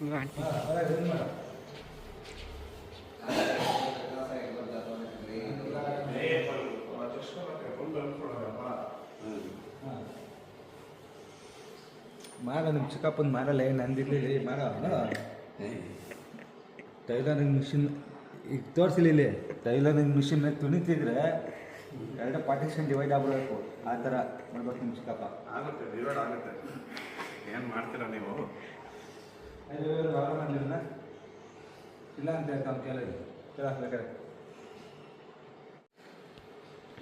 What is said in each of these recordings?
ಮಾರ ನಿಮ್ಮ ಚಿಕ್ಕಪ್ಪನ ಮಾರಲ್ಲ ನಂದಿಲ್ಲಿ ಮಾರ ಟೈಲರಿಂಗ್ ಮಿಷಿನ್ ಈಗ ತೋರಿಸಿಲ್ಲ ಇಲ್ಲಿ ಟೈಲರಿಂಗ್ ಮಿಷಿನ್ ತುಣಿತಿದ್ರೆ ಎರಡು ಪಾರ್ಟಿಷನ್ ಡಿವೈಡ್ ಆಗ್ಬಿಡಬೇಕು ಆ ಥರ ಮಾಡ್ಬೇಕು ನಿಮ್ಮ ಚಿಕ್ಕಪ್ಪ. ಆಗುತ್ತೆ, ಡಿವೈಡ್ ಆಗುತ್ತೆ. ಏನು ಮಾಡ್ತೀರಾ ನೀವು? ಮಾಡಿಲ್ಲ ಇಲ್ಲ ಅಂತ ಹೇಳ್ತಾನೆ ಕೇಳಿದ್ವಿ ಕೇಳಬೇಕಾರೆ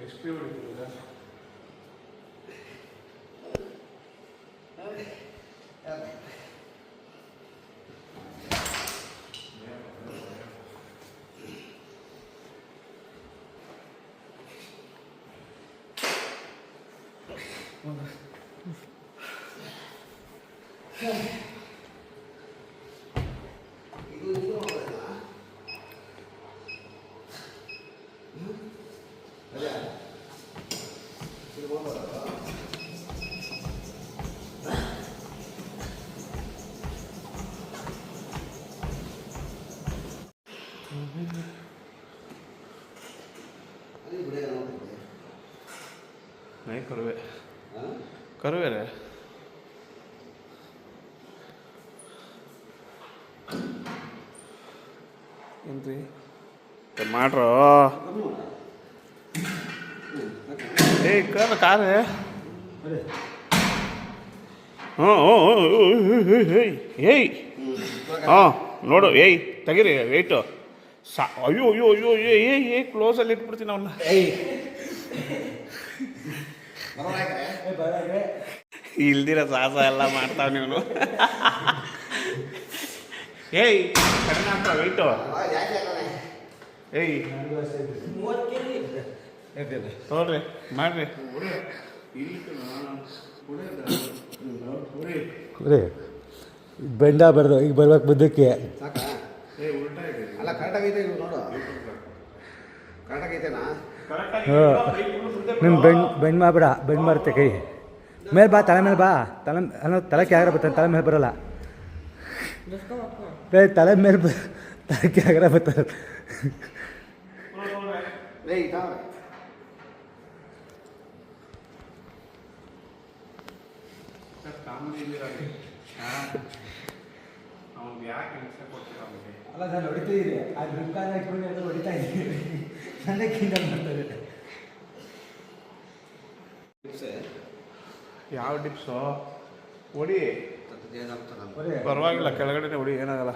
ಎಷ್ಟು ಹೊಡಿತೀರ? ಕರುವೆ ಕರುವೆರೆ ಏನ್ರಿ ಮಾಡ್ರೋ ಏಯ್ ಕಾರ ಏಯ್ ಹಾಂ ನೋಡು ಏಯ್ ತೆಗೀರಿ ವೆಯ್ಟು ಅಯ್ಯೋ ಅಯ್ಯೋ ಅಯ್ಯೋ ಏಯ್ ಕ್ಲೋಸಲ್ಲಿ ಇಟ್ಬಿಡ್ತೀನಿ ಅವನ್ನ. ಇಲ್ದಿರ ಸಾಹಸ ಎಲ್ಲ ಮಾಡ್ತಾವ ನೀವು. ಏಯ್ ಕಡಿಮೆ ಆಗ್ತಾವ ವೆಯ್ಟು. ಏಯ್ ನೋಡ್ರಿ ಮಾಡ್ರಿ ಬೆಂಡ ಬರ್ದು ಈಗ ಬರ್ಬೇಕು ಬುದ್ದಕ್ಕೆ. ಅಲ್ಲ ಕರೆಕ್ಟಾಗೈತೆ ನೋಡು, ಕರೆಕ್ಟಾಗೈತೆನಾ? ನಿಮ್ಮ ಬೆಂಡ್ ಮಾಡ್ಬೇಡ, ಬೆಂಡ್ ಮಾರುತ್ತೆ ಕೈ ಮೇಲೆ ಬಾ, ತಲೆ ಮೇಲೆ ಬಾ. ತಲೆಗೆ ಆಗ್ರ ಬರ್ತಾನೆ, ತಲೆ ಮೇಲೆ ಬರೋಲ್ಲ. ತಲೆ ಮೇಲೆ ತಲೆಗೆ ಆಗ್ರ ಬರ್ತಾರೆ. ಅಲ್ಲ ನಾನು ಹೊಡಿತಾ ಇದ್ದೆ, ಆ ಡ್ರಿಪ್ಕಾಲ ಇಟ್ಕೊಂಡು ಎಲ್ಲ ಹೊಡಿತಾ ಇದ್ದೀನಿ. ನನಗೆ ಕಿಂಡಲ್ ಮಾಡ್ತಾರೆ. ಯಾವ ಡಿಪ್ಸು ಹೊಡಿ, ಪರವಾಗಿಲ್ಲ, ಕೆಳಗಡೆ ಹೊಡಿ, ಏನಾಗಲ್ಲ.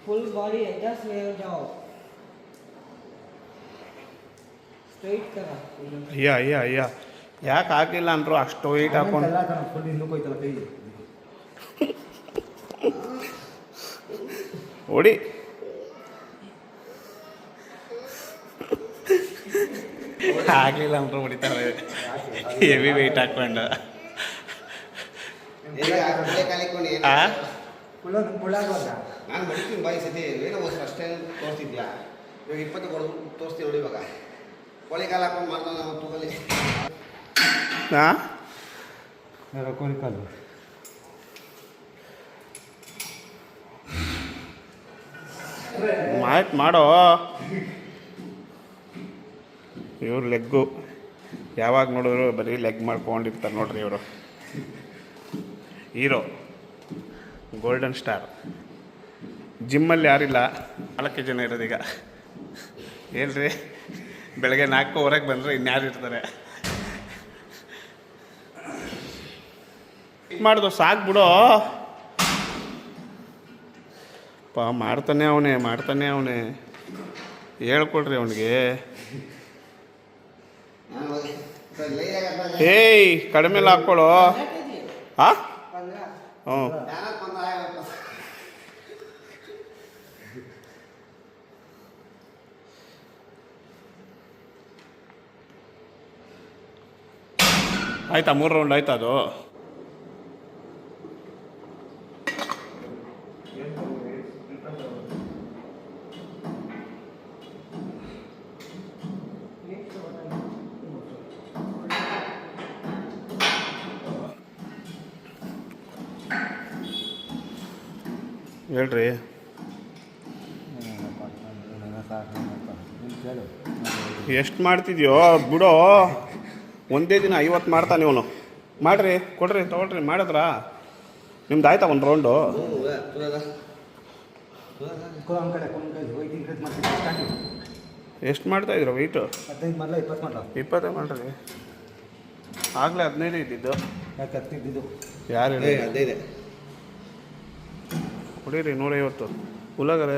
फुल बॉडी एडजस्ट ले जाओ, स्ट्रेट करा. ಅಯ್ಯ ಯಾಕೆ ಹಾಕಿಲ್ಲ ಅಂದ್ರು ಅಷ್ಟು ವೆಯ್ಟ್ ಹಾಕೊಂಡು ಫುಲ್ ಇನ್ನೂ ಹೋಯ್ತಲ್ಲ ಕೈ. ಹೊಡಿ. ಆಗಲಿಲ್ಲ ಅಂದ್ರು ಹೊಡಿತಾರೆ ಹೆವಿ ವೆಯ್ಟ್ ಹಾಕೊಂಡು. ನಾನು ಮಡಿತೀನಿ ಬಾಯಿ ಸತಿ ಏನೋ ಫಸ್ಟ್ ಟೈಮ್ ತೋರಿಸ್ತಿದ್ಯಾ, ಇವಾಗ 20 ಕೊಡೋದು ತೋರಿಸ್ತೀವಿ ನೋಡಿ. ಇವಾಗ ಕೋಳಿಕಾಲ ಹಾಕೊಂಡು ಮಾಡ್ತಾನೆ ನಾವು ತೂಗಲಿ. ಕೋಳಿಕಾಲು ಮಾಡೋ. ಇವ್ರು ಲೆಗ್ಗು ಯಾವಾಗ ನೋಡಿದ್ರು ಬರೀ ಲೆಗ್ ಮಾಡ್ಕೊಂಡಿರ್ತಾರೆ ನೋಡ್ರಿ ಇವರು. Hero golden star. ಜಿಮ್ಮಲ್ಲಿ ಯಾರಿಲ್ಲ, 4 ಜನ ಇರೋದೀಗ. ಹೇಳ್ರಿ, ಬೆಳಗ್ಗೆ 4:15 ಬಂದರೆ ಇನ್ಯಾರು ಇರ್ತಾರೆ? ಮಾಡ್ದು ಸಾಕ್ಬಿಡೋ. ಮಾಡ್ತಾನೆ ಅವನೇ ಹೇಳ್ಕೊಡ್ರಿ ಅವನಿಗೆ. ಏಯ್ ಕಡಿಮೆಲ್ಲ ಹಾಕ್ಕೊಳ್ಳೋ. ಹಾಂ ಹ್ಞೂ ಆಯ್ತಾ? 3 ರೌಂಡ್ ಆಯ್ತಾ ಅದು? ಹೇಳ್ರಿ. ಕೇಳು. ಎಷ್ಟು ಮಾಡ್ತಿದ್ಯೋ ಬಿಡೋ. ಒಂದೇ ದಿನ 50 ಮಾಡ್ತಾನೆ ಇವನು. ಮಾಡಿರಿ, ಕೊಡ್ರಿ, ತೊಗೊಳ್ರಿ. ಮಾಡಿದ್ರಾ ನಿಮ್ದು ಆಯ್ತಾ ಒಂದು ರೌಂಡು? ಎಷ್ಟು ಮಾಡ್ತಾಯಿದ್ರು ವೆಯ್ಟು? 15 ಮಾಡಲ 20 ಮಾಡಲ? 20 ಮಾಡ್ರಿ. ಆಗಲೇ 15 ಇದ್ದಿದ್ದು. ಯಾಕೆ 10 ಇದ್ದಿದ್ದು? ಯಾರು ಹೇಳಿ? 15 ಕೊಡಿರಿ 150 ಉಳ್ಳಾಗರೆ.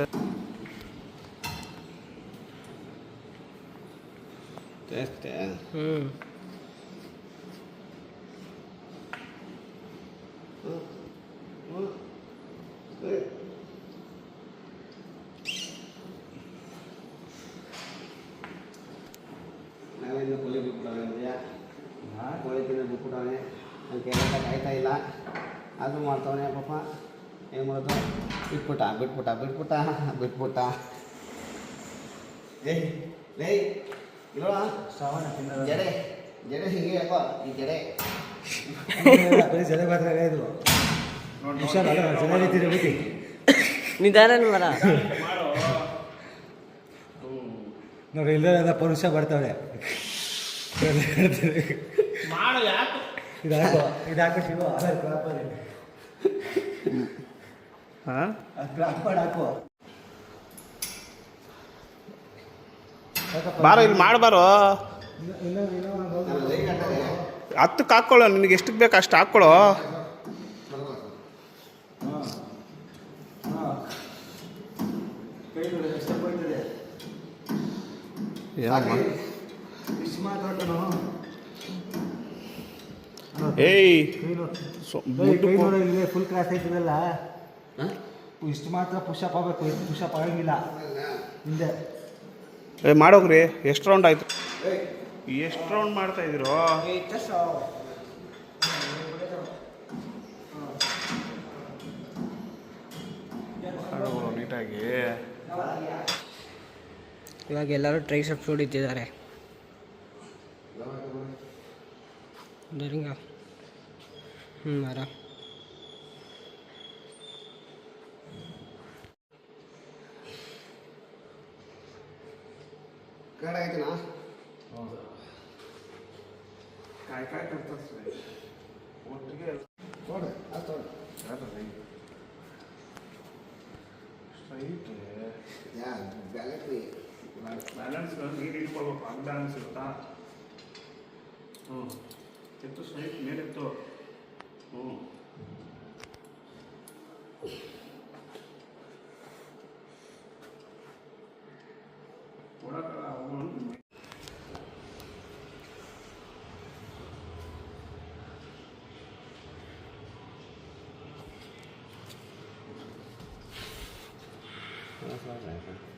ಅಷ್ಟೇ. ನಾವೇನು ಕೋಳಿ ಬಿಟ್ಬಿಟ್ಟವನೆ ಅಂದ್ಯಾ? ಕೋಳಿ ತಿನ್ನೋ ಬಿಟ್ಬಿಟ್ಟವನೆ. ನನ್ನ ಕೇರಳ ಕಾಯ್ತಾ ಇಲ್ಲ, ಅದು ಮಾಡ್ತವನೆ ಪಾಪ. ಏನು ಮಾಡೋದು? ಬಿಟ್ಬಿಟ್ಟ. ಏಯ್ ಲೇ ಇಲ್ಲೋಣ, ಶ್ರಾವಣ ತಿನ್ನೋದು. ಜಡೆ ಹೀಗೆ ಯಾಕೋ ಈ ಜಡೆ ಬರೀ ಜನ ಮಾತ್ರ ಇದು ಹುಷಾರಲ್ಲ, ಜನ ರೀತಿ ಬಿಟ್ಟು ನಿಧಾನ ಮರ. ನೋಡಿ ಇಲ್ಲದ ಪರುಷ ಬರ್ತಾವೆ. ಮಾಡು ಯಾಕೆ? ಇದಾಕು ಶಿವ ಹಾಂ ಹಾಕು. ಬಾರೋ ಇಲ್ಲಿ ಮಾಡಬಾರೋ. ನಾನು ಲೈ ಕಟ್ಟಾನೆ 10ಕ್ಕೆ ಹಾಕ್ಕೊಳ್ಳೋ, ನಿನಗೆ ಎಷ್ಟಕ್ಕೆ ಬೇಕು ಅಷ್ಟು ಹಾಕ್ಕೊಳ್ಳೋ. ಕೈ ನೋಡಿ ಎಷ್ಟು ಹೋಯ್ತದೆ. ಇಷ್ಟು ಮಾತಾಡ್ತಾನೋ. ಏಯ್ ಕೈ ನೋಡಿ, ಮುದ್ದು ಕೈ ನೋಡಿ, ಇಲ್ಲಿ ಫುಲ್ ಕ್ರಾಸ್ ಆಯ್ತದಲ್ಲ. ಇಷ್ಟು ಮಾತ್ರ ಪುಷಪ್ ಆಗಬೇಕು, ಎಷ್ಟು ಪುಷಪ್ ಆಗಂಗಿಲ್ಲ ಹಿಂದೆ. ಮಾಡೋಗ್ರಿ. ಎಷ್ಟು ರೌಂಡ್ ಆಯಿತು? ಎಷ್ಟು ರೌಂಡ್ ಮಾಡ್ತಾ ಇದ್ದೀರೋ? ನೀಟಾಗಿ. ಇವಾಗ ಎಲ್ಲರೂ ಟ್ರೈಸೆಪ್ಸ್ ಹೊಡಿತಿದ್ದಾರೆ. ದರಿಂಗ ಮರ ಕನ್ನಡ ಆಯ್ತನಾ? ಒಟ್ಟಿಗೆ ನೋಡು ಅದು ನೋಡು. ಸ್ಟ್ರೈಟ್ ಯಾ ಬ್ಯಾಲೆನ್ಸ್ ಬ್ಯಾಲೆನ್ಸ್ ನೀರು ಇಟ್ಕೊಳ್ಬೇಕು. ಅನ್ಬ್ಯಾಲೆನ್ಸ್ ಇರುತ್ತಾ? ಎತ್ತು ಸ್ಟ್ರೈಟ್ ಮೇಲೆತ್ತು. ಕೊಡೋಕ್ಕಲ್ಲ ಅವನು. ಹಾಂ